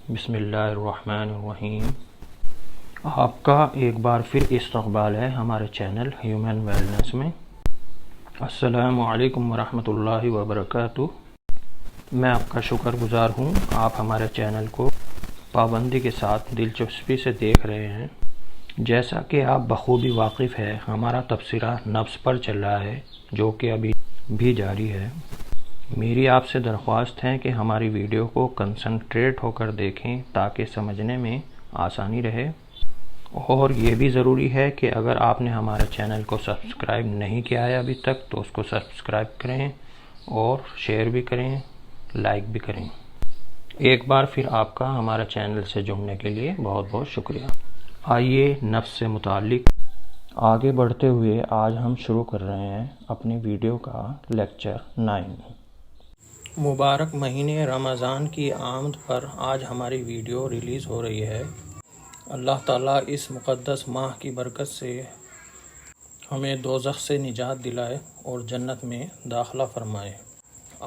بسم اللہ الرحمن الرحیم۔ آپ کا ایک بار پھر استقبال ہے ہمارے چینل ہیومن ویلنس میں۔ السلام علیکم ورحمۃ اللہ وبرکاتہ۔ میں آپ کا شکر گزار ہوں، آپ ہمارے چینل کو پابندی کے ساتھ دلچسپی سے دیکھ رہے ہیں۔ جیسا کہ آپ بخوبی واقف ہے، ہمارا تبصرہ نفس پر چل رہا ہے، جو کہ ابھی بھی جاری ہے۔ میری آپ سے درخواست ہے کہ ہماری ویڈیو کو کنسنٹریٹ ہو کر دیکھیں تاکہ سمجھنے میں آسانی رہے، اور یہ بھی ضروری ہے کہ اگر آپ نے ہمارے چینل کو سبسکرائب نہیں کیا ہے ابھی تک تو اس کو سبسکرائب کریں اور شیئر بھی کریں، لائک بھی کریں۔ ایک بار پھر آپ کا ہمارے چینل سے جڑنے کے لیے بہت بہت شکریہ۔ آئیے نفس سے متعلق آگے بڑھتے ہوئے آج ہم شروع کر رہے ہیں اپنی ویڈیو کا لیکچر 9۔ مبارک مہینے رمضان کی آمد پر آج ہماری ویڈیو ریلیز ہو رہی ہے۔ اللہ تعالیٰ اس مقدس ماہ کی برکت سے ہمیں دوزخ سے نجات دلائے اور جنت میں داخلہ فرمائے،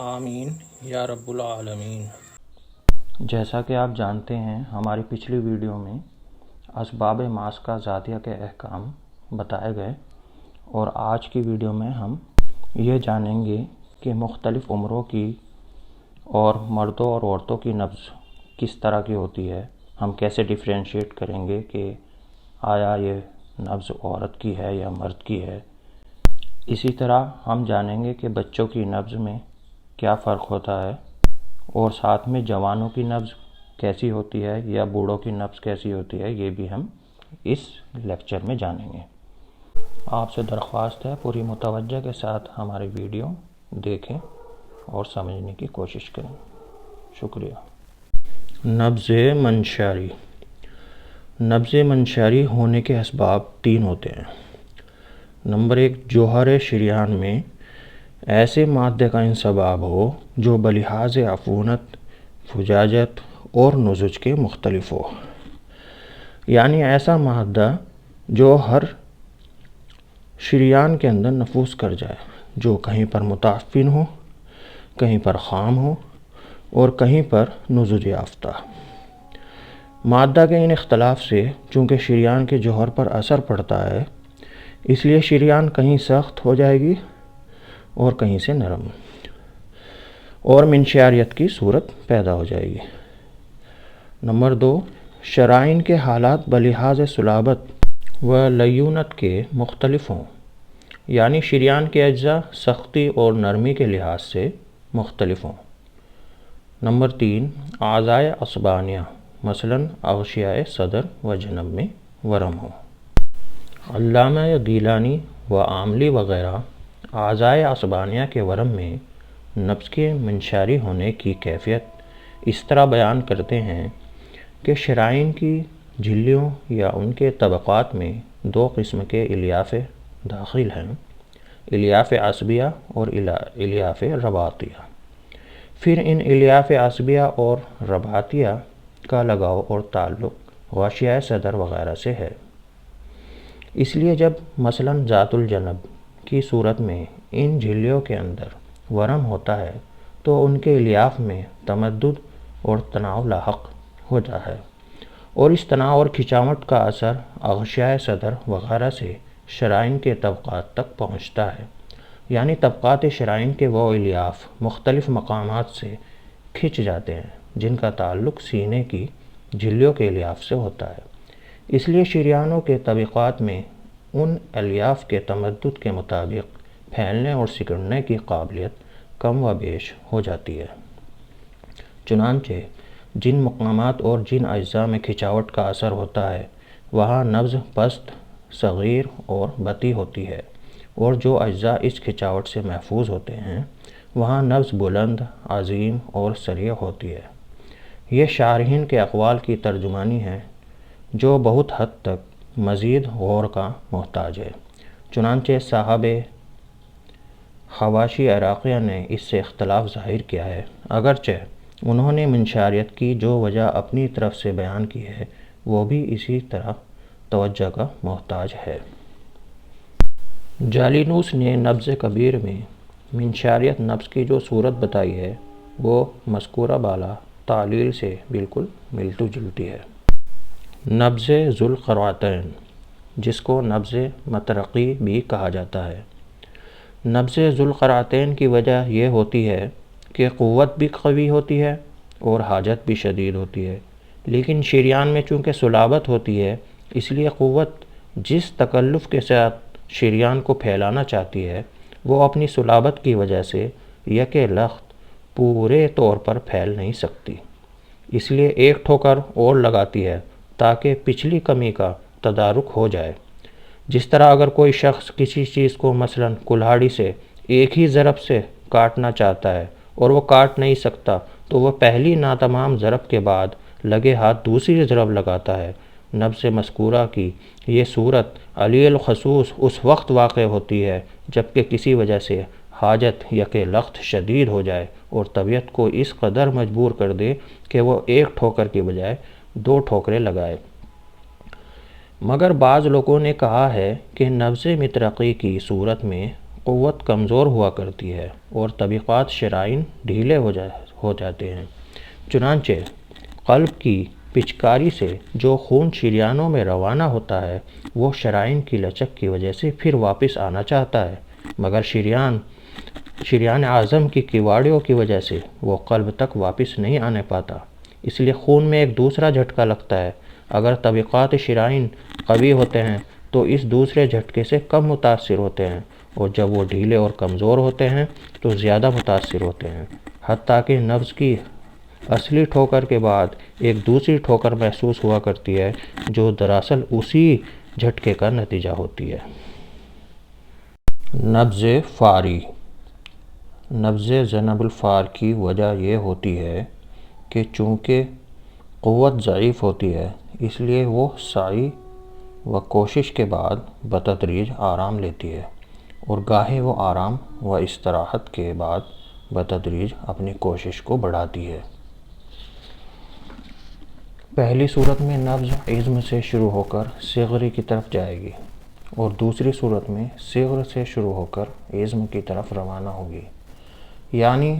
آمین یا رب العالمین۔ جیسا کہ آپ جانتے ہیں، ہماری پچھلی ویڈیو میں اسباب ماس کا ذاتیہ کے احکام بتائے گئے، اور آج کی ویڈیو میں ہم یہ جانیں گے کہ مختلف عمروں کی اور مردوں اور عورتوں کی نبض کس طرح کی ہوتی ہے۔ ہم کیسے ڈیفرینشیٹ کریں گے کہ آیا یہ نبض عورت کی ہے یا مرد کی ہے۔ اسی طرح ہم جانیں گے کہ بچوں کی نبض میں کیا فرق ہوتا ہے، اور ساتھ میں جوانوں کی نبض کیسی ہوتی ہے یا بوڑھوں کی نبض کیسی ہوتی ہے، یہ بھی ہم اس لیکچر میں جانیں گے۔ آپ سے درخواست ہے پوری متوجہ کے ساتھ ہماری ویڈیو دیکھیں اور سمجھنے کی کوشش کریں۔ شکریہ۔ نبض منشاری۔ نبض منشاری ہونے کے اسباب 3 ہوتے ہیں۔ نمبر 1، جوہر شریان میں ایسے مادے کا انسباب ہو جو بلحاظ عفونت، فجاجت اور نضج کے مختلف ہو، یعنی ایسا مادہ جو ہر شریان کے اندر نفوذ کر جائے، جو کہیں پر متعفن ہو، کہیں پر خام ہو اور کہیں پر نضج یافتہ۔ مادہ کے ان اختلاف سے چونکہ شریان کے جوہر پر اثر پڑتا ہے، اس لیے شریان کہیں سخت ہو جائے گی اور کہیں سے نرم، اور منشاریت کی صورت پیدا ہو جائے گی۔ نمبر 2، شرائن کے حالات بلحاظ صلابت و لیونت کے مختلف ہوں، یعنی شریان کے اجزاء سختی اور نرمی کے لحاظ سے مختلف ہوں۔ نمبر 3، اعضائے عصبانیہ مثلاً اغشیۂ صدر و جنب میں ورم ہو۔ علامہ گیلانی و عاملی وغیرہ اعضائے عصبانیہ کے ورم میں نبض کے منشاری ہونے کی کیفیت اس طرح بیان کرتے ہیں کہ شرائن کی جھلیوں یا ان کے طبقات میں 2 قسم کے الیاف داخل ہیں، الیاف عصبیہ اور الیاف رباطیہ۔ پھر ان الیاف عصبیہ اور رباطیہ کا لگاؤ اور تعلق غشیۂ صدر وغیرہ سے ہے۔ اس لیے جب مثلاً ذات الجنب کی صورت میں ان جھلیوں کے اندر ورم ہوتا ہے تو ان کے الیاف میں تمدد اور تناؤ لاحق ہو جاتا ہے، اور اس تناؤ اور کھنچاوٹ کا اثر اغشیۂ صدر وغیرہ سے شرائن کے طبقات تک پہنچتا ہے، یعنی طبقات شرائن کے وہ الیاف مختلف مقامات سے کھنچ جاتے ہیں جن کا تعلق سینے کی جھلیوں کے الیاف سے ہوتا ہے۔ اس لیے شریانوں کے طبقات میں ان الیاف کے تمدد کے مطابق پھیلنے اور سکڑنے کی قابلیت کم و بیش ہو جاتی ہے۔ چنانچہ جن مقامات اور جن اجزاء میں کھنچاوٹ کا اثر ہوتا ہے وہاں نبض پست، صغیر اور بطیء ہوتی ہے، اور جو اجزاء اس کھنچاوٹ سے محفوظ ہوتے ہیں وہاں نبض بلند، عظیم اور سریع ہوتی ہے۔ یہ شارحین کے اقوال کی ترجمانی ہے جو بہت حد تک مزید غور کا محتاج ہے۔ چنانچہ صاحب حواشی عراقیہ نے اس سے اختلاف ظاہر کیا ہے، اگرچہ انہوں نے منشاریت کی جو وجہ اپنی طرف سے بیان کی ہے وہ بھی اسی طرح توجہ کا محتاج ہے۔ جالینوس نے نبض کبیر میں منشاریت نبض کی جو صورت بتائی ہے وہ مذکورہ بالا تعلیل سے بالکل ملتی جلتی ہے۔ نبض ذوالقرنین، جس کو نبض مطرقی بھی کہا جاتا ہے۔ نبض ذوالقرنین کی وجہ یہ ہوتی ہے کہ قوت بھی قوی ہوتی ہے اور حاجت بھی شدید ہوتی ہے، لیکن شریان میں چونکہ صلابت ہوتی ہے، اس لیے قوت جس تکلف کے ساتھ شریان کو پھیلانا چاہتی ہے وہ اپنی صلابت کی وجہ سے یک لخت پورے طور پر پھیل نہیں سکتی، اس لیے ایک ٹھوکر اور لگاتی ہے تاکہ پچھلی کمی کا تدارک ہو جائے۔ جس طرح اگر کوئی شخص کسی چیز کو مثلاً کلہاڑی سے ایک ہی ضرب سے کاٹنا چاہتا ہے اور وہ کاٹ نہیں سکتا تو وہ پہلی ناتمام ضرب کے بعد لگے ہاتھ دوسری ضرب لگاتا ہے۔ نبض مذکورہ کی یہ صورت علی الخصوص اس وقت واقع ہوتی ہے جبکہ کسی وجہ سے حاجت یک لخت شدید ہو جائے اور طبیعت کو اس قدر مجبور کر دے کہ وہ ایک ٹھوکر کی بجائے 2 ٹھوکریں لگائے۔ مگر بعض لوگوں نے کہا ہے کہ نبض مطرقی کی صورت میں قوت کمزور ہوا کرتی ہے اور طبقات شرائن ڈھیلے ہو جاتے ہیں، چنانچہ قلب کی پچکاری سے جو خون شریانوں میں روانہ ہوتا ہے وہ شرائن کی لچک کی وجہ سے پھر واپس آنا چاہتا ہے، مگر شریان اعظم کی کیواڑیوں کی وجہ سے وہ قلب تک واپس نہیں آنے پاتا، اس لیے خون میں ایک دوسرا جھٹکا لگتا ہے۔ اگر طبقات شرائن قوی ہوتے ہیں تو اس دوسرے جھٹکے سے کم متاثر ہوتے ہیں، اور جب وہ ڈھیلے اور کمزور ہوتے ہیں تو زیادہ متاثر ہوتے ہیں، حتیٰ کہ نبض کی اصلی ٹھوکر کے بعد ایک دوسری ٹھوکر محسوس ہوا کرتی ہے جو دراصل اسی جھٹکے کا نتیجہ ہوتی ہے۔ نبض فاری۔ نبض ذنب الفار کی وجہ یہ ہوتی ہے کہ چونکہ قوت ضعیف ہوتی ہے اس لیے وہ سعی و کوشش کے بعد بتدریج آرام لیتی ہے، اور گاہے وہ آرام و استراحت کے بعد بتدریج اپنی کوشش کو بڑھاتی ہے۔ پہلی صورت میں نبض عظم سے شروع ہو کر صغری کی طرف جائے گی اور دوسری صورت میں صغر سے شروع ہو کر عظم کی طرف روانہ ہوگی، یعنی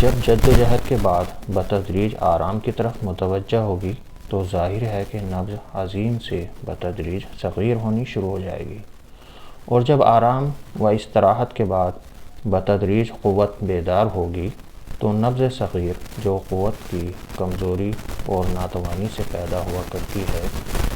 جب جد و جہد کے بعد بتدریج آرام کی طرف متوجہ ہوگی تو ظاہر ہے کہ نبض عظیم سے بتدریج صغیر ہونی شروع ہو جائے گی، اور جب آرام و استراحت کے بعد بتدریج قوت بیدار ہوگی تو نبض صغیر جو قوت کی کمزوری اور ناتوانی سے پیدا ہوا کرتی ہے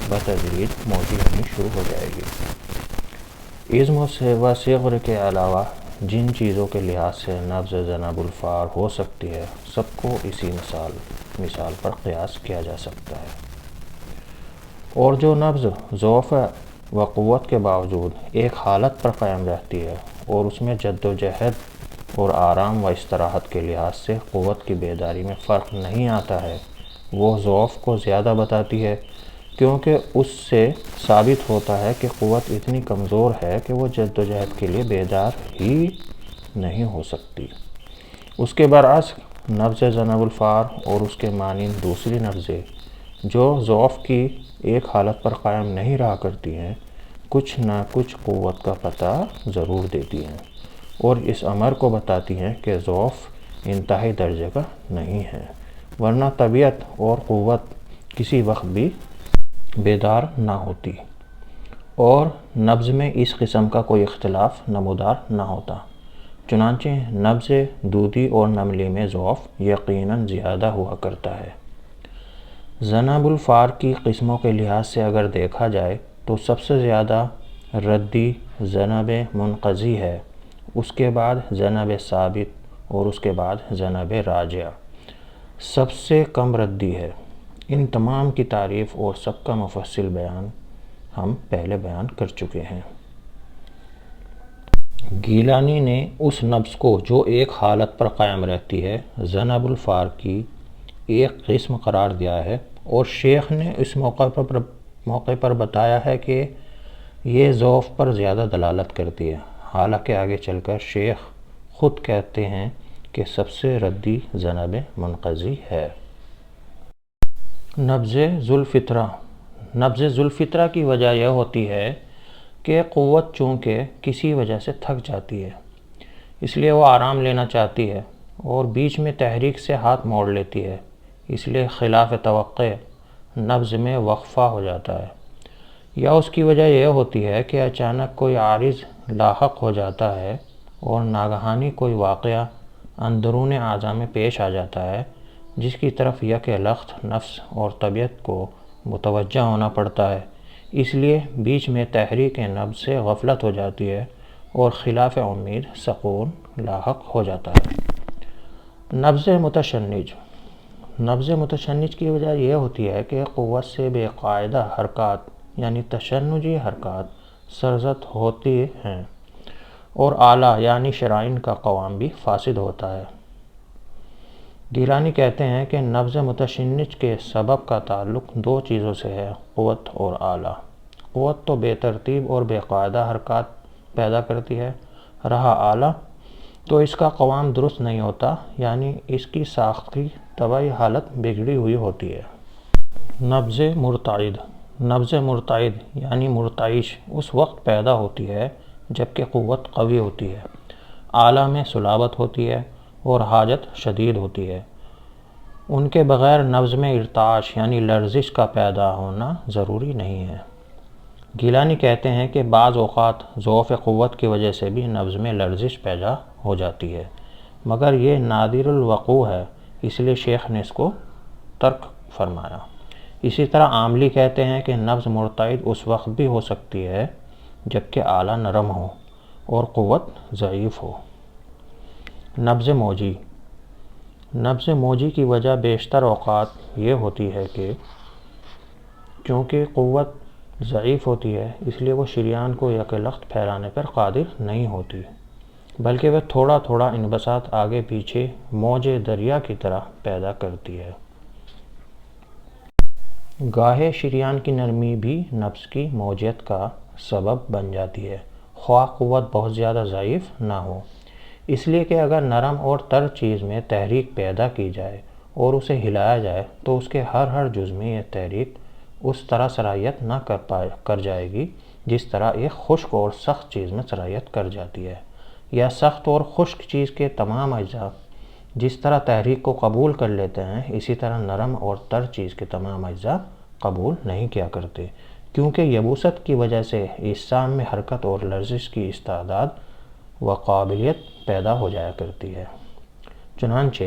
بتدریج موجی ہونی شروع ہو جائے گی۔ عظم و صغر کے علاوہ جن چیزوں کے لحاظ سے نبض ذنب الفار ہو سکتی ہے سب کو اسی مثال پر قیاس کیا جا سکتا ہے، اور جو نبض ضعف و قوت کے باوجود ایک حالت پر قائم رہتی ہے اور اس میں جد و جہد اور آرام و استراحت کے لحاظ سے قوت کی بیداری میں فرق نہیں آتا ہے، وہ ضعف کو زیادہ بتاتی ہے، کیونکہ اس سے ثابت ہوتا ہے کہ قوت اتنی کمزور ہے کہ وہ جد و جہد کے لیے بیدار ہی نہیں ہو سکتی۔ اس کے برعکس نبض ذنب الفار اور اس کے مانند دوسری نبضیں جو ضعف کی ایک حالت پر قائم نہیں رہا کرتی ہیں کچھ نہ کچھ قوت کا پتہ ضرور دیتی ہیں، اور اس امر کو بتاتی ہیں کہ ضعف انتہائی درجے کا نہیں ہے، ورنہ طبیعت اور قوت کسی وقت بھی بیدار نہ ہوتی اور نبض میں اس قسم کا کوئی اختلاف نمودار نہ ہوتا۔ چنانچہ نبض دودی اور نملی میں ضعف یقیناً زیادہ ہوا کرتا ہے۔ ذنب الفار کی قسموں کے لحاظ سے اگر دیکھا جائے تو سب سے زیادہ ردی ذنب منقضی ہے، اس کے بعد ذنب ثابت اور اس کے بعد ذنب راجع سب سے کم ردی ہے۔ ان تمام کی تعریف اور سب کا مفصل بیان ہم پہلے بیان کر چکے ہیں۔ گیلانی نے اس نبض کو جو ایک حالت پر قائم رہتی ہے ذنب الفار کی ایک قسم قرار دیا ہے، اور شیخ نے اس موقع پر بتایا ہے کہ یہ ضعف پر زیادہ دلالت کرتی ہے، حالانکہ آگے چل کر شیخ خود کہتے ہیں کہ سب سے ردی ذنب منقضی ہے۔ نبض ذوالفطرہ۔ نبض ذوالفطرہ کی وجہ یہ ہوتی ہے کہ قوت چونکہ کسی وجہ سے تھک جاتی ہے اس لیے وہ آرام لینا چاہتی ہے اور بیچ میں تحریک سے ہاتھ موڑ لیتی ہے، اس لیے خلاف توقع نبض میں وقفہ ہو جاتا ہے، یا اس کی وجہ یہ ہوتی ہے کہ اچانک کوئی عارض لاحق ہو جاتا ہے اور ناگہانی کوئی واقعہ اندرون اعضاء میں پیش آ جاتا ہے جس کی طرف یک لخت نفس اور طبیعت کو متوجہ ہونا پڑتا ہے۔ اس لیے بیچ میں تحریک نبض سے غفلت ہو جاتی ہے اور خلاف امید سکون لاحق ہو جاتا ہے۔ نبض متشنج کی وجہ یہ ہوتی ہے کہ قوت سے بے قاعدہ حرکات یعنی تشنجی حرکات سرزد ہوتی ہیں اور آلہ یعنی شرائن کا قوام بھی فاسد ہوتا ہے۔ گیلانی کہتے ہیں کہ نبض متشنج کے سبب کا تعلق دو چیزوں سے ہے، قوت اور آلہ۔ قوت تو بے ترتیب اور بے قاعدہ حرکات پیدا کرتی ہے، رہا آلہ تو اس کا قوام درست نہیں ہوتا، یعنی اس کی ساختی طبعی حالت بگڑی ہوئی ہوتی ہے۔ نبض مرتعد یعنی مرتعش اس وقت پیدا ہوتی ہے جبکہ قوت قوی ہوتی ہے، آلہ میں صلابت ہوتی ہے اور حاجت شدید ہوتی ہے۔ ان کے بغیر نبض میں ارتعاش یعنی لرزش کا پیدا ہونا ضروری نہیں ہے۔ گیلانی کہتے ہیں کہ بعض اوقات ضعف قوت کی وجہ سے بھی نبض میں لرزش پیدا ہو جاتی ہے، مگر یہ نادر الوقوع ہے، اس لیے شیخ نے اس کو ترک فرمایا۔ اسی طرح عاملی کہتے ہیں کہ نبض مرتعد اس وقت بھی ہو سکتی ہے جبکہ آلہ نرم ہو اور قوت ضعیف ہو۔ نبض موجی کی وجہ بیشتر اوقات یہ ہوتی ہے کہ چونکہ قوت ضعیف ہوتی ہے اس لیے وہ شریان کو یک لخت پھیلانے پر قادر نہیں ہوتی، بلکہ وہ تھوڑا تھوڑا انبساط آگے پیچھے موج دریا کی طرح پیدا کرتی ہے۔ گاہے شریان کی نرمی بھی نبض کی موجیت کا سبب بن جاتی ہے، خواہ قوت بہت زیادہ ضعیف نہ ہو، اس لیے کہ اگر نرم اور تر چیز میں تحریک پیدا کی جائے اور اسے ہلایا جائے تو اس کے ہر جز میں یہ تحریک اس طرح سرایت نہ کر جائے گی جس طرح ایک خشک اور سخت چیز میں سرایت کر جاتی ہے، یا سخت اور خشک چیز کے تمام اجزاء جس طرح تحریک کو قبول کر لیتے ہیں اسی طرح نرم اور تر چیز کے تمام اجزاء قبول نہیں کیا کرتے، کیونکہ یبوست کی وجہ سے اجسام میں حرکت اور لرزش کی استعداد و قابلیت پیدا ہو جایا کرتی ہے۔ چنانچہ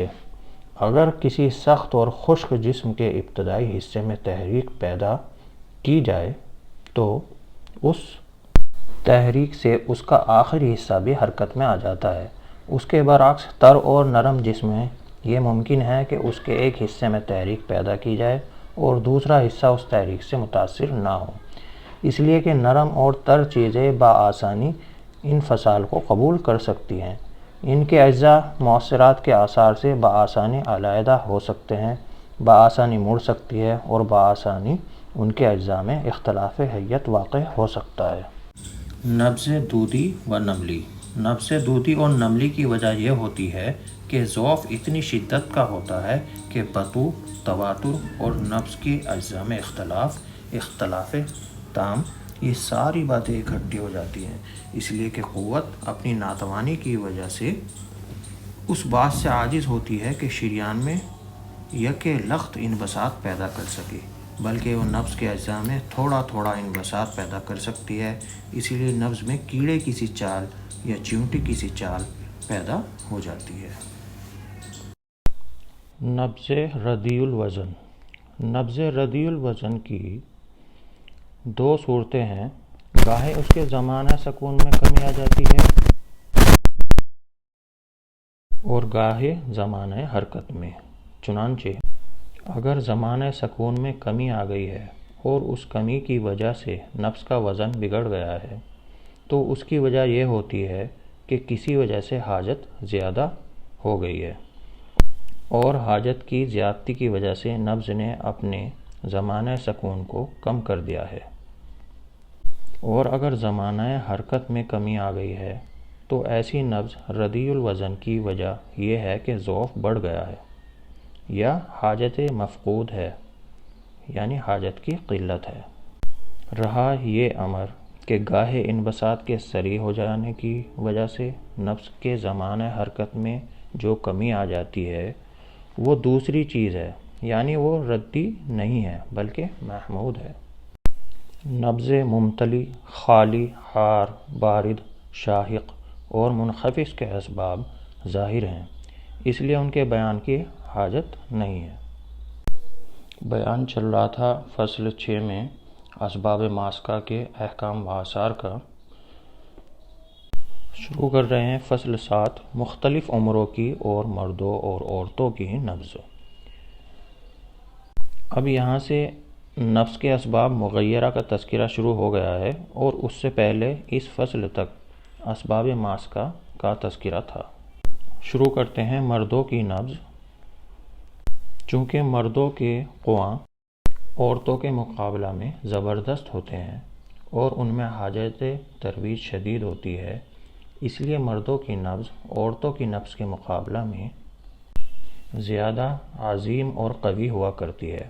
اگر کسی سخت اور خشک جسم کے ابتدائی حصے میں تحریک پیدا کی جائے تو اس تحریک سے اس کا آخری حصہ بھی حرکت میں آ جاتا ہے۔ اس کے برعکس تر اور نرم جسم میں یہ ممکن ہے کہ اس کے ایک حصے میں تحریک پیدا کی جائے اور دوسرا حصہ اس تحریک سے متاثر نہ ہو، اس لیے کہ نرم اور تر چیزیں بآسانی انفصال کو قبول کر سکتی ہیں، ان کے اجزاء مؤثرات کے آثار سے بآسانی علیحدہ ہو سکتے ہیں، بآسانی مڑ سکتی ہے اور بآسانی ان کے اجزاء میں اختلاف حیت واقع ہو سکتا ہے۔ نبض دودی اور نملی کی وجہ یہ ہوتی ہے کہ ضعف اتنی شدت کا ہوتا ہے کہ بطوع، تواتر اور نبض کے اجزاء میں اختلاف تام، یہ ساری باتیں اکٹھی ہو جاتی ہیں، اس لیے کہ قوت اپنی ناتوانی کی وجہ سے اس بات سے عاجز ہوتی ہے کہ شریان میں یک لخت انبساط پیدا کر سکے، بلکہ وہ نبض کے اجزاء میں تھوڑا تھوڑا انبساط پیدا کر سکتی ہے، اسی لیے نبض میں کیڑے کی سی چال یا چیونٹی کی سی چال پیدا ہو جاتی ہے۔ نبض ردیء الوزن کی دو صورتیں ہیں، گاہے اس کے زمانہ سکون میں کمی آ جاتی ہے اور گاہے زمانہ حرکت میں۔ چنانچہ اگر زمانہ سکون میں کمی آ گئی ہے اور اس کمی کی وجہ سے نفس کا وزن بگڑ گیا ہے تو اس کی وجہ یہ ہوتی ہے کہ کسی وجہ سے حاجت زیادہ ہو گئی ہے اور حاجت کی زیادتی کی وجہ سے نبض نے اپنے زمانہ سکون کو کم کر دیا ہے، اور اگر زمانہ حرکت میں کمی آ گئی ہے تو ایسی نبض ردیء الوزن کی وجہ یہ ہے کہ ضعف بڑھ گیا ہے یا حاجت مفقود ہے، یعنی حاجت کی قلت ہے۔ رہا یہ امر کہ گاہے انبساط کے سریع ہو جانے کی وجہ سے نفس کے زمانہ حرکت میں جو کمی آ جاتی ہے وہ دوسری چیز ہے، یعنی وہ ردی نہیں ہے بلکہ محمود ہے۔ نبض ممتلی، خالی، حار، بارد، شاہق اور منخفض کے اسباب ظاہر ہیں، اس لیے ان کے بیان کی حاجت نہیں ہے۔ بیان چل رہا تھا فصل 6 میں اسباب ماسکہ کے احکام و آثار کا۔ شروع کر رہے ہیں فصل 7 مختلف عمروں کی اور مردوں اور عورتوں کی نبض۔ اب یہاں سے نبض کے اسباب مغیرہ کا تذکرہ شروع ہو گیا ہے، اور اس سے پہلے اس فصل تک اسباب ماسکہ کا تذکرہ تھا۔ شروع کرتے ہیں مردوں کی نبض۔ چونکہ مردوں کے خواہاں عورتوں کے مقابلہ میں زبردست ہوتے ہیں اور ان میں حاجت ترویج شدید ہوتی ہے، اس لیے مردوں کی نبض عورتوں کی نبض کے مقابلہ میں زیادہ عظیم اور قوی ہوا کرتی ہے،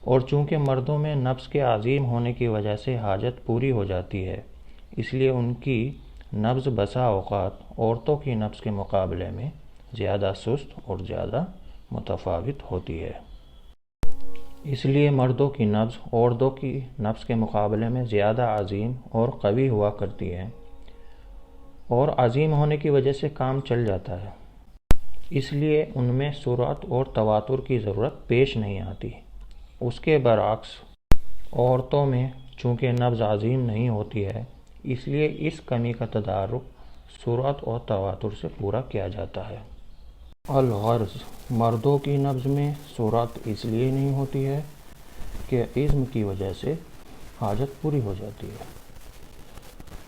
اور چونکہ مردوں میں نبض کے عظیم ہونے کی وجہ سے حاجت پوری ہو جاتی ہے، اس لیے ان کی نبض بسا اوقات عورتوں کی نبض کے مقابلے میں زیادہ سست اور زیادہ متفاوت ہوتی ہے۔ اس لیے مردوں کی نبض عورتوں کی نبض کے مقابلے میں زیادہ عظیم اور قوی ہوا کرتی ہے، اور عظیم ہونے کی وجہ سے کام چل جاتا ہے، اس لیے ان میں سرعت اور تواتر کی ضرورت پیش نہیں آتی۔ اس کے برعکس عورتوں میں چونکہ نبض عظیم نہیں ہوتی ہے، اس لیے اس کمی کا تدارک سرعت اور تواتر سے پورا کیا جاتا ہے۔ الغرض مردوں کی نبض میں سرعت اس لیے نہیں ہوتی ہے کہ عزم کی وجہ سے حاجت پوری ہو جاتی ہے،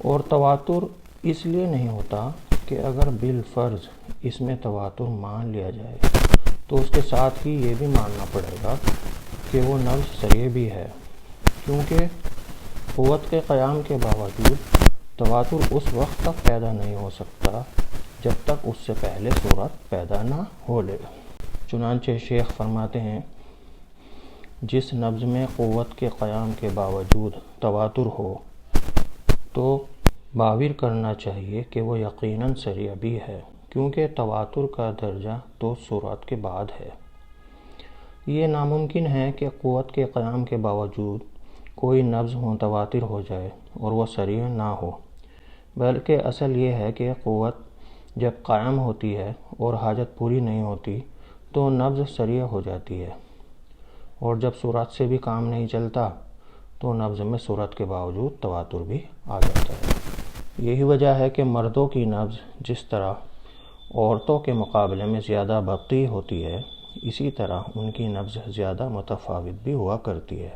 اور تواتر اس لیے نہیں ہوتا کہ اگر بالفرض اس میں تواتر مان لیا جائے تو اس کے ساتھ ہی یہ بھی ماننا پڑے گا کہ وہ نبض سریع بھی ہے، کیونکہ قوت کے قیام کے باوجود تواتر اس وقت تک پیدا نہیں ہو سکتا جب تک اس سے پہلے صورت پیدا نہ ہو لے۔ چنانچہ شیخ فرماتے ہیں، جس نبض میں قوت کے قیام کے باوجود تواتر ہو تو باور کرنا چاہیے کہ وہ یقیناً سریع بھی ہے، کیونکہ تواتر کا درجہ تو سرعت کے بعد ہے۔ یہ ناممکن ہے کہ قوت کے قیام کے باوجود کوئی نبض متواتر ہو جائے اور وہ سریع نہ ہو، بلکہ اصل یہ ہے کہ قوت جب قائم ہوتی ہے اور حاجت پوری نہیں ہوتی تو نبض سریع ہو جاتی ہے، اور جب سرعت سے بھی کام نہیں چلتا تو نبض میں سرعت کے باوجود تواتر بھی آ جاتا ہے۔ یہی وجہ ہے کہ مردوں کی نبض جس طرح عورتوں کے مقابلے میں زیادہ بطیء ہوتی ہے، اسی طرح ان کی نبض زیادہ متفاوت بھی ہوا کرتی ہے،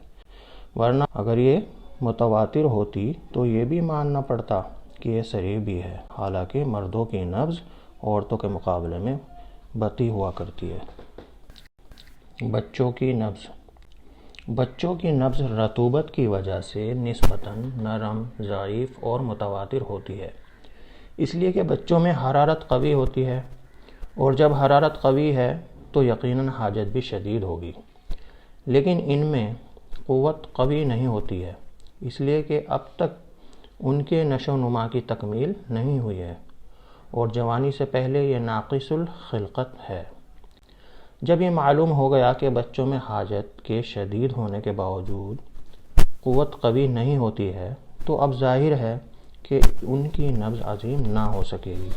ورنہ اگر یہ متواتر ہوتی تو یہ بھی ماننا پڑتا کہ یہ سریع بھی ہے، حالانکہ مردوں کی نبض عورتوں کے مقابلے میں بطیء ہوا کرتی ہے۔ بچوں کی نبض۔ بچوں کی نبض رطوبت کی وجہ سے نسبتاً نرم، ضعیف اور متواتر ہوتی ہے، اس لیے کہ بچوں میں حرارت قوی ہوتی ہے، اور جب حرارت قوی ہے تو یقیناً حاجت بھی شدید ہوگی، لیکن ان میں قوت قوی نہیں ہوتی ہے، اس لیے کہ اب تک ان کے نشو و نما کی تکمیل نہیں ہوئی ہے، اور جوانی سے پہلے یہ ناقص الخلقت ہے۔ جب یہ معلوم ہو گیا کہ بچوں میں حاجت کے شدید ہونے کے باوجود قوت قوی نہیں ہوتی ہے، تو اب ظاہر ہے کہ ان کی نبض عظیم نہ ہو سکے گی،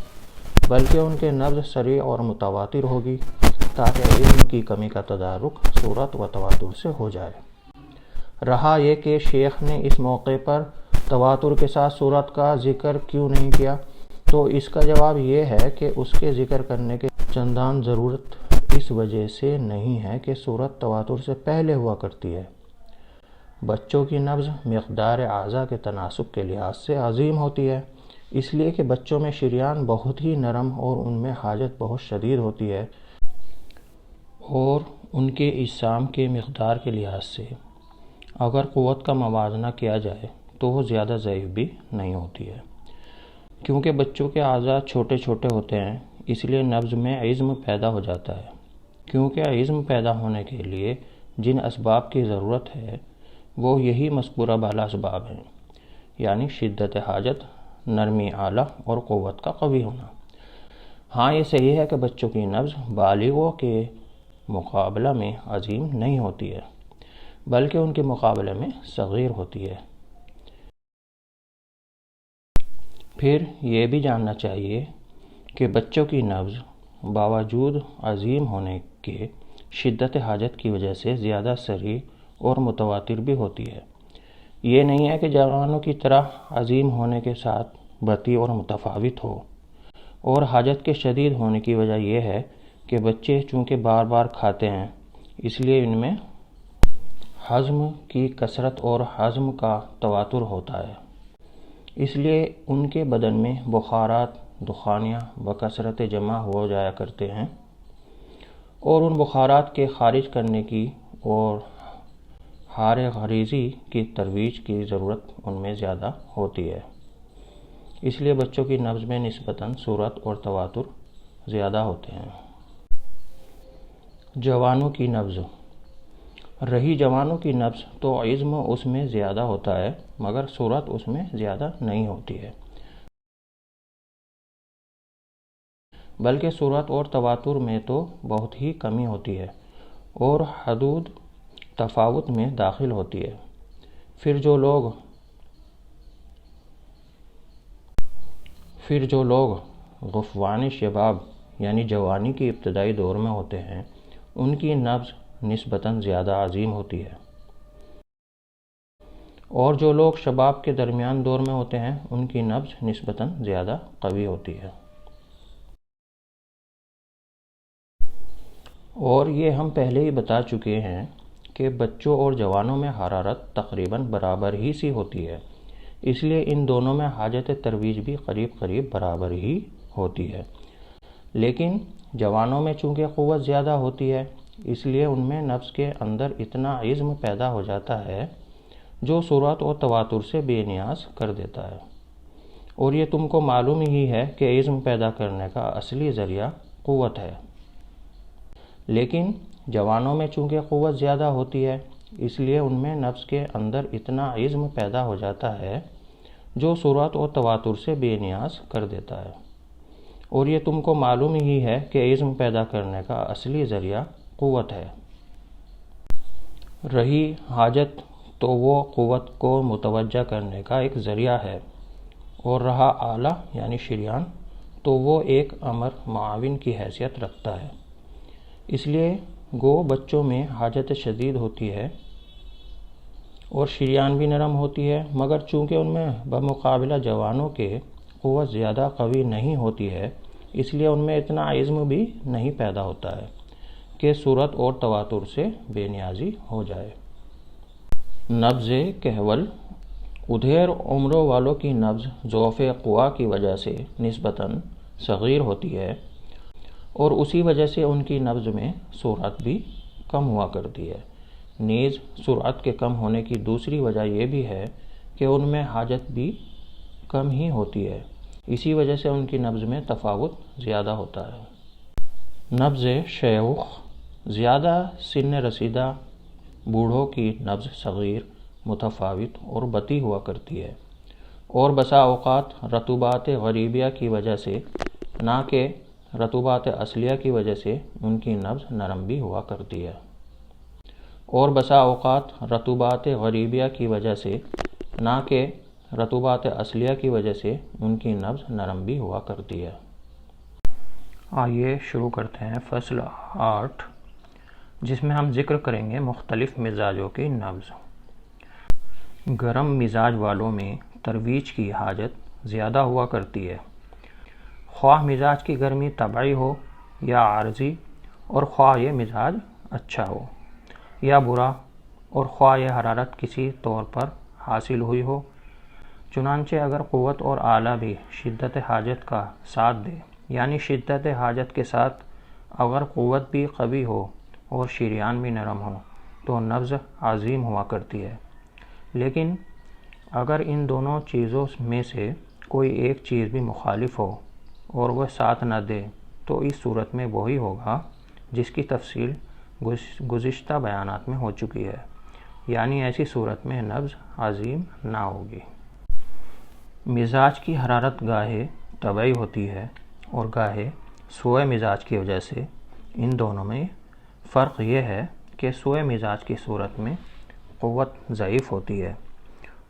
بلکہ ان کے نبض سریع اور متواتر ہوگی، تاکہ علم کی کمی کا تدارک سرعت و تواتر سے ہو جائے۔ رہا یہ کہ شیخ نے اس موقع پر تواتر کے ساتھ سرعت کا ذکر کیوں نہیں کیا، تو اس کا جواب یہ ہے کہ اس کے ذکر کرنے کے چندان ضرورت اس وجہ سے نہیں ہے کہ سرعت تواتر سے پہلے ہوا کرتی ہے۔ بچوں کی نبض مقدار اعضاء کے تناسب کے لحاظ سے عظیم ہوتی ہے، اس لیے کہ بچوں میں شریان بہت ہی نرم اور ان میں حاجت بہت شدید ہوتی ہے، اور ان کے اجسام کے مقدار کے لحاظ سے اگر قوت کا موازنہ کیا جائے تو وہ زیادہ ضعیف بھی نہیں ہوتی ہے۔ کیونکہ بچوں کے اعضاء چھوٹے چھوٹے ہوتے ہیں، اس لیے نبض میں عزم پیدا ہو جاتا ہے، کیونکہ عزم پیدا ہونے کے لیے جن اسباب کی ضرورت ہے وہ یہی مذکورہ بالا اسباب ہیں، یعنی شدت حاجت، نرمی اعلیٰ اور قوت کا قوی ہونا۔ ہاں یہ صحیح ہے کہ بچوں کی نبض بالغوں کے مقابلہ میں عظیم نہیں ہوتی ہے بلکہ ان کے مقابلے میں صغیر ہوتی ہے۔ پھر یہ بھی جاننا چاہیے کہ بچوں کی نبض باوجود عظیم ہونے کے شدت حاجت کی وجہ سے زیادہ سریع اور متواتر بھی ہوتی ہے۔ یہ نہیں ہے کہ جوانوں کی طرح عظیم ہونے کے ساتھ بطیء اور متفاوت ہو، اور حاجت کے شدید ہونے کی وجہ یہ ہے کہ بچے چونکہ بار بار کھاتے ہیں، اس لیے ان میں ہضم کی کثرت اور ہضم کا تواتر ہوتا ہے، اس لیے ان کے بدن میں بخارات دخانیہ بکثرت جمع ہو جایا کرتے ہیں، اور ان بخارات کے خارج کرنے کی اور حار غریزی کی ترویج کی ضرورت ان میں زیادہ ہوتی ہے۔ اس لیے بچوں کی نبض میں نسبتاً سرعت اور تواتر زیادہ ہوتے ہیں۔ جوانوں کی نبض رہی جوانوں کی نبض تو عزم اس میں زیادہ ہوتا ہے مگر سرعت اس میں زیادہ نہیں ہوتی ہے، بلکہ سرعت اور تواتر میں تو بہت ہی کمی ہوتی ہے اور حدود تفاوت میں داخل ہوتی ہے۔ پھر جو لوگ غفوان شباب یعنی جوانی کی ابتدائی دور میں ہوتے ہیں، ان کی نبض نسبتاً زیادہ عظیم ہوتی ہے، اور جو لوگ شباب کے درمیان دور میں ہوتے ہیں ان کی نبض نسبتاً زیادہ قوی ہوتی ہے۔ اور یہ ہم پہلے ہی بتا چکے ہیں کہ بچوں اور جوانوں میں حرارت تقریباً برابر ہی سی ہوتی ہے، اس لیے ان دونوں میں حاجت ترویج بھی قریب قریب برابر ہی ہوتی ہے، لیکن جوانوں میں چونکہ قوت زیادہ ہوتی ہے اس لیے ان میں نبض کے اندر اتنا عزم پیدا ہو جاتا ہے جو سرعت اور تواتر سے بے نیاز کر دیتا ہے، اور یہ تم کو معلوم ہی ہے کہ عزم پیدا کرنے کا اصلی ذریعہ قوت ہے، لیکن جوانوں میں چونکہ قوت زیادہ ہوتی ہے اس لیے ان میں نبض کے اندر اتنا عزم پیدا ہو جاتا ہے جو سرعت اور تواتر سے بے نیاز کر دیتا ہے، اور یہ تم کو معلوم ہی ہے کہ عزم پیدا کرنے کا اصلی ذریعہ قوت ہے۔ رہی حاجت تو وہ قوت کو متوجہ کرنے کا ایک ذریعہ ہے، اور رہا آلہ یعنی شریان تو وہ ایک امر معاون کی حیثیت رکھتا ہے۔ اس لیے گو بچوں میں حاجت شدید ہوتی ہے اور شریان بھی نرم ہوتی ہے، مگر چونکہ ان میں بمقابلہ جوانوں کے قوت زیادہ قوی نہیں ہوتی ہے اس لیے ان میں اتنا عزم بھی نہیں پیدا ہوتا ہے کہ سرعت اور تواتر سے بے نیازی ہو جائے۔ نبض کہول ادھیر عمروں والوں کی نبض ضعف قوا کی وجہ سے نسبتاً صغیر ہوتی ہے، اور اسی وجہ سے ان کی نبض میں سرعت بھی کم ہوا کرتی ہے۔ نیز سرعت کے کم ہونے کی دوسری وجہ یہ بھی ہے کہ ان میں حاجت بھی کم ہی ہوتی ہے، اسی وجہ سے ان کی نبض میں تفاوت زیادہ ہوتا ہے۔ نبض شیوخ زیادہ سن رسیدہ بوڑھوں کی نبض صغیر متفاوت اور بطیء ہوا کرتی ہے، اور بسا اوقات رطوبات غریبیہ کی وجہ سے نہ کہ رطوبات اصلیہ کی وجہ سے ان کی نبض نرم بھی ہوا کرتی ہے، اور بسا اوقات رطوبات غریبیہ کی وجہ سے نہ کہ رطوبات اصلیہ کی وجہ سے ان کی نبض نرم بھی ہوا کرتی ہے۔ آئیے شروع کرتے ہیں فصل 8 جس میں ہم ذکر کریں گے مختلف مزاجوں کی نبض۔ گرم مزاج والوں میں ترویج کی حاجت زیادہ ہوا کرتی ہے، خواہ مزاج کی گرمی طبعی ہو یا عارضی، اور خواہ یہ مزاج اچھا ہو یا برا، اور خواہ یہ حرارت کسی طور پر حاصل ہوئی ہو۔ چنانچہ اگر قوت اور آلہ بھی شدت حاجت کا ساتھ دے، یعنی شدت حاجت کے ساتھ اگر قوت بھی قوی ہو اور شریان بھی نرم ہو تو نبض عظیم ہوا کرتی ہے، لیکن اگر ان دونوں چیزوں میں سے کوئی ایک چیز بھی مخالف ہو اور وہ ساتھ نہ دے تو اس صورت میں وہی ہوگا جس کی تفصیل گزشتہ بیانات میں ہو چکی ہے، یعنی ایسی صورت میں نبض عظیم نہ ہوگی۔ مزاج کی حرارت گاہے طبعی ہوتی ہے اور گاہے سوء مزاج کی وجہ سے ان دونوں میں فرق یہ ہے کہ سوئے مزاج کی صورت میں قوت ضعیف ہوتی ہے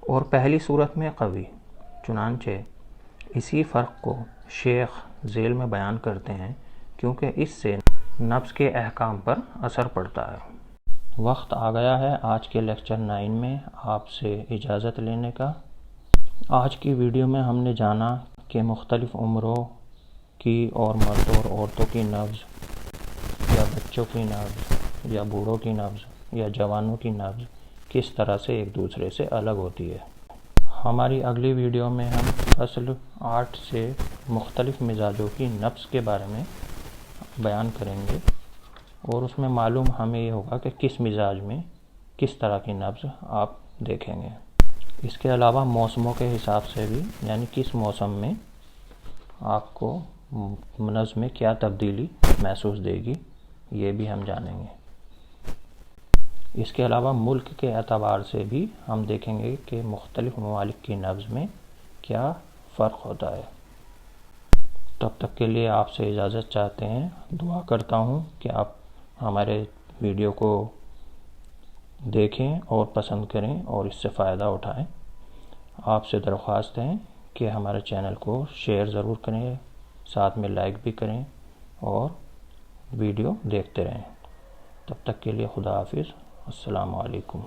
اور پہلی صورت میں قوی۔ چنانچہ اسی فرق کو شیخ ذیل میں بیان کرتے ہیں کیونکہ اس سے نفس کے احکام پر اثر پڑتا ہے۔ وقت آ گیا ہے آج کے لیکچر 9 میں آپ سے اجازت لینے کا۔ آج کی ویڈیو میں ہم نے جانا کہ مختلف عمروں کی اور مردوں اور عورتوں کی نبض، یا بچوں کی نبض، یا بوڑھوں کی نبض، یا جوانوں کی نبض کس طرح سے ایک دوسرے سے الگ ہوتی ہے۔ ہماری اگلی ویڈیو میں ہم فصل 8 سے مختلف مزاجوں کی نبض کے بارے میں بیان کریں گے، اور اس میں معلوم ہمیں یہ ہوگا کہ کس مزاج میں کس طرح کی نبض آپ دیکھیں گے۔ اس کے علاوہ موسموں کے حساب سے بھی، یعنی کس موسم میں آپ کو نبض میں کیا تبدیلی محسوس دے گی، یہ بھی ہم جانیں گے۔ اس کے علاوہ ملک کے اعتبار سے بھی ہم دیکھیں گے کہ مختلف ممالک کی نبض میں کیا فرق ہوتا ہے۔ تب تک کے لیے آپ سے اجازت چاہتے ہیں۔ دعا کرتا ہوں کہ آپ ہمارے ویڈیو کو دیکھیں اور پسند کریں اور اس سے فائدہ اٹھائیں۔ آپ سے درخواست ہے کہ ہمارے چینل کو شیئر ضرور کریں، ساتھ میں لائک بھی کریں اور ویڈیو دیکھتے رہیں۔ تب تک کے لیے خدا حافظ، السلام علیکم۔